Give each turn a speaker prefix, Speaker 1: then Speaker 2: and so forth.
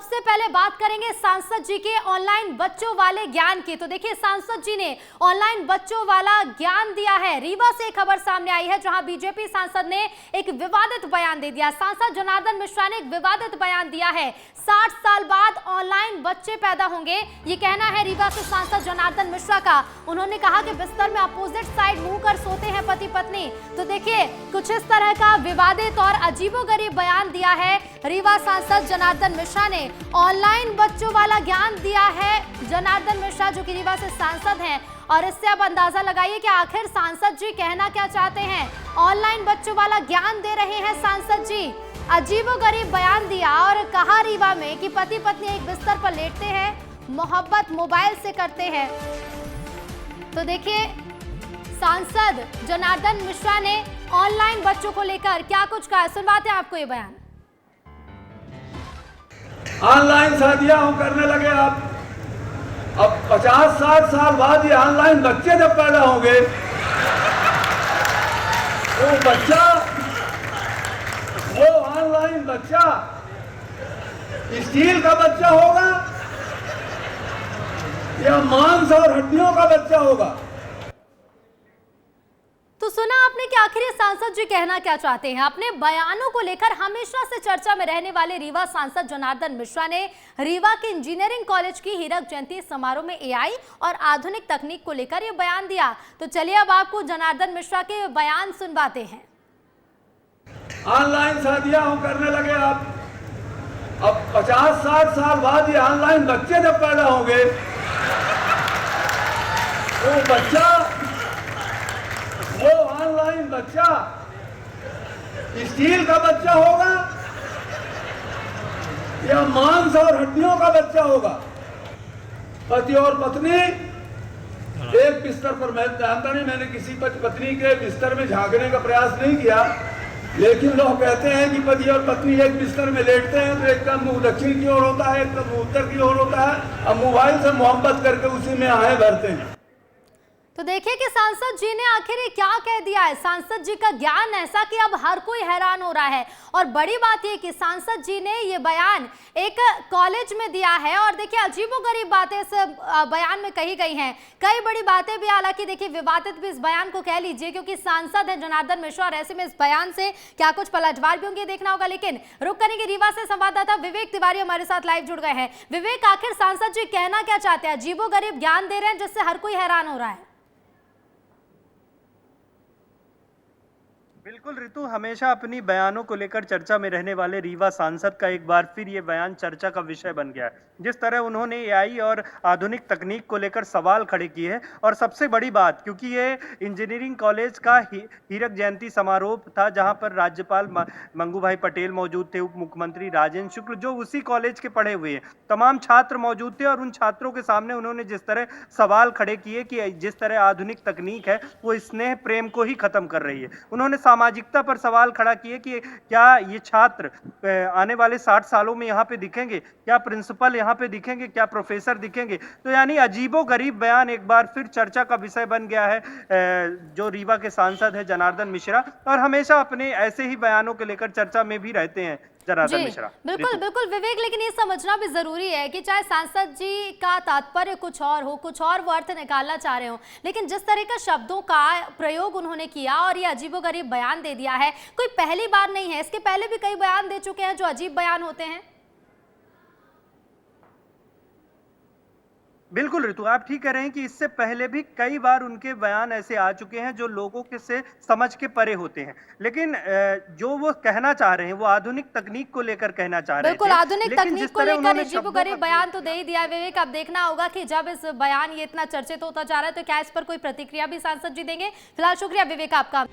Speaker 1: सबसे पहले बात करेंगे सांसद जी के ऑनलाइन बच्चों वाले ज्ञान की। तो देखिए, सांसद जी ने ऑनलाइन बच्चों वाला ज्ञान दिया है। रीवा से खबर सामने आई है जहां बीजेपी सांसद ने एक विवादित बयान दे दिया। सांसद जनार्दन मिश्रा ने एक विवादित बयान दिया है। 60 साल बाद ऑनलाइन बच्चे पैदा होंगे, ये कहना है रीवा से सांसद जनार्दन मिश्रा का। उन्होंने कहा कि बिस्तर में अपोजिट साइड मुंह कर सोते हैं पति पत्नी। तो देखिए, कुछ इस तरह का विवादित और अजीबोगरीब बयान दिया है रीवा सांसद जनार्दन मिश्रा ने। ऑनलाइन बच्चों वाला ज्ञान दिया है जनार्दन मिश्रा, जो कि रीवा से सांसद हैं। और इससे अब अंदाजा लगाइए कि आखिर सांसद जी कहना क्या चाहते हैं। ऑनलाइन बच्चों वाला ज्ञान दे रहे हैं सांसद जी। अजीबोगरीब बयान दिया और कहा रीवा में कि पति पत्नी एक बिस्तर पर लेटते हैं, मोहब्बत मोबाइल से करते हैं। तो देखिए, सांसद जनार्दन मिश्रा ने ऑनलाइन बच्चों को लेकर क्या कुछ कहा, सुनवाते हैं आपको ये बयान।
Speaker 2: ऑनलाइन शादियां करने लगे आप। अब 50-60 साल बाद ये ऑनलाइन बच्चे जब पैदा होंगे वो ऑनलाइन बच्चा स्टील का बच्चा होगा या मांस और हड्डियों का बच्चा होगा।
Speaker 1: तो सुना आपने कि आखिर ये सांसद जी कहना क्या चाहते हैं। अपने बयानों को लेकर हमेशा से चर्चा में रहने वाले रीवा सांसद जनार्दन मिश्रा ने रीवा के इंजीनियरिंग कॉलेज की हीरक जयंती समारोह में एआई और आधुनिक तकनीक को लेकर ये बयान दिया। तो चलिए अब आपको जनार्दन मिश्रा के बयान सुनवाते हैं।
Speaker 2: ऑनलाइन शादियां करने लगे आप। अब 50-60 साल बाद ये ऑनलाइन बच्चे जब पैदा होंगे वो ऑनलाइन बच्चा स्टील का बच्चा होगा या मांस और हड्डियों का बच्चा होगा। पति और पत्नी एक बिस्तर पर, मैं जानता नहीं, मैंने किसी पत्नी के बिस्तर में झांकने का प्रयास नहीं किया, लेकिन लोग कहते हैं कि पति और पत्नी एक बिस्तर में लेटते हैं तो एक का मुंह दक्षिण की ओर होता है, एक का मुंह उत्तर की ओर होता है। अब मोबाइल से मोहब्बत करके उसी में आहें भरते हैं।
Speaker 1: तो देखिए कि सांसद जी ने आखिर ये क्या कह दिया है। सांसद जी का ज्ञान ऐसा कि अब हर कोई हैरान हो रहा है। और बड़ी बात ये कि सांसद जी ने ये बयान एक कॉलेज में दिया है। और देखिए, अजीबोगरीब बातें इस बयान में कही गई हैं, कई बड़ी बातें भी। हालांकि देखिए, विवादित भी इस बयान को कह लीजिए, क्योंकि सांसद है जनार्दन मिश्रा और ऐसे में इस बयान से क्या कुछ पलटवार भी होंगे, देखना होगा। लेकिन रुक करेंगे, रीवा से संवाददाता विवेक तिवारी हमारे साथ लाइव जुड़ गए हैं। विवेक, आखिर सांसद जी कहना क्या चाहते हैं? अजीबोगरीब ज्ञान दे रहे हैं जिससे हर कोई हैरान हो रहा है।
Speaker 3: बिल्कुल ऋतु, हमेशा अपनी बयानों को लेकर चर्चा में रहने वाले रीवा सांसद का एक बार फिर ये बयान चर्चा का विषय बन गया है। जिस तरह उन्होंने एआई और आधुनिक तकनीक को लेकर सवाल खड़े किए हैं, और सबसे बड़ी बात, क्योंकि ये इंजीनियरिंग कॉलेज का हीरक जयंती समारोह था जहां पर राज्यपाल मंगू भाई पटेल मौजूद थे, उप मुख्यमंत्री राजेंद्र शुक्ल जो उसी कॉलेज के पढ़े हुए हैं, तमाम छात्र मौजूद थे। और उन छात्रों के सामने उन्होंने जिस तरह सवाल खड़े किए कि जिस तरह आधुनिक तकनीक है वो स्नेह प्रेम को ही खत्म कर रही है। उन्होंने सामाजिकता पर सवाल खड़ा किए कि क्या ये छात्र आने वाले 60 सालों में यहाँ पे दिखेंगे, क्या प्रिंसिपल यहाँ पे दिखेंगे, क्या प्रोफेसर दिखेंगे। तो यानी अजीबोगरीब बयान एक बार फिर चर्चा का विषय बन गया है जो रीवा के सांसद है जनार्दन मिश्रा, और हमेशा अपने ऐसे ही बयानों को लेकर चर्चा में भी रहते हैं जनार्दन मिश्रा।
Speaker 1: बिल्कुल बिल्कुल विवेक, लेकिन ये समझना भी जरूरी है कि चाहे सांसद जी का तात्पर्य कुछ और हो, कुछ और वो अर्थ निकालना चाह रहे हो, लेकिन जिस तरह का शब्दों का प्रयोग उन्होंने किया और ये अजीबोगरीब बयान दे दिया है, कोई पहली बार नहीं है। इसके पहले भी कई बयान दे चुके हैं जो अजीब बयान होते हैं।
Speaker 3: बिल्कुल ऋतु, आप ठीक कह रहे हैं कि इससे पहले भी कई बार उनके बयान ऐसे आ चुके हैं जो लोगों के से समझ के परे होते हैं, लेकिन जो वो कहना चाह रहे हैं वो आधुनिक तकनीक को लेकर कहना चाह रहे हैं।
Speaker 1: बिल्कुल, आधुनिक तकनीक को लेकर अजीबोगरीब बयान तो दे ही दिया विवेक। अब देखना होगा कि जब इस बयान ये इतना चर्चित होता जा रहा है तो क्या इस पर कोई प्रतिक्रिया भी सांसद जी देंगे। फिलहाल शुक्रिया विवेक आपका।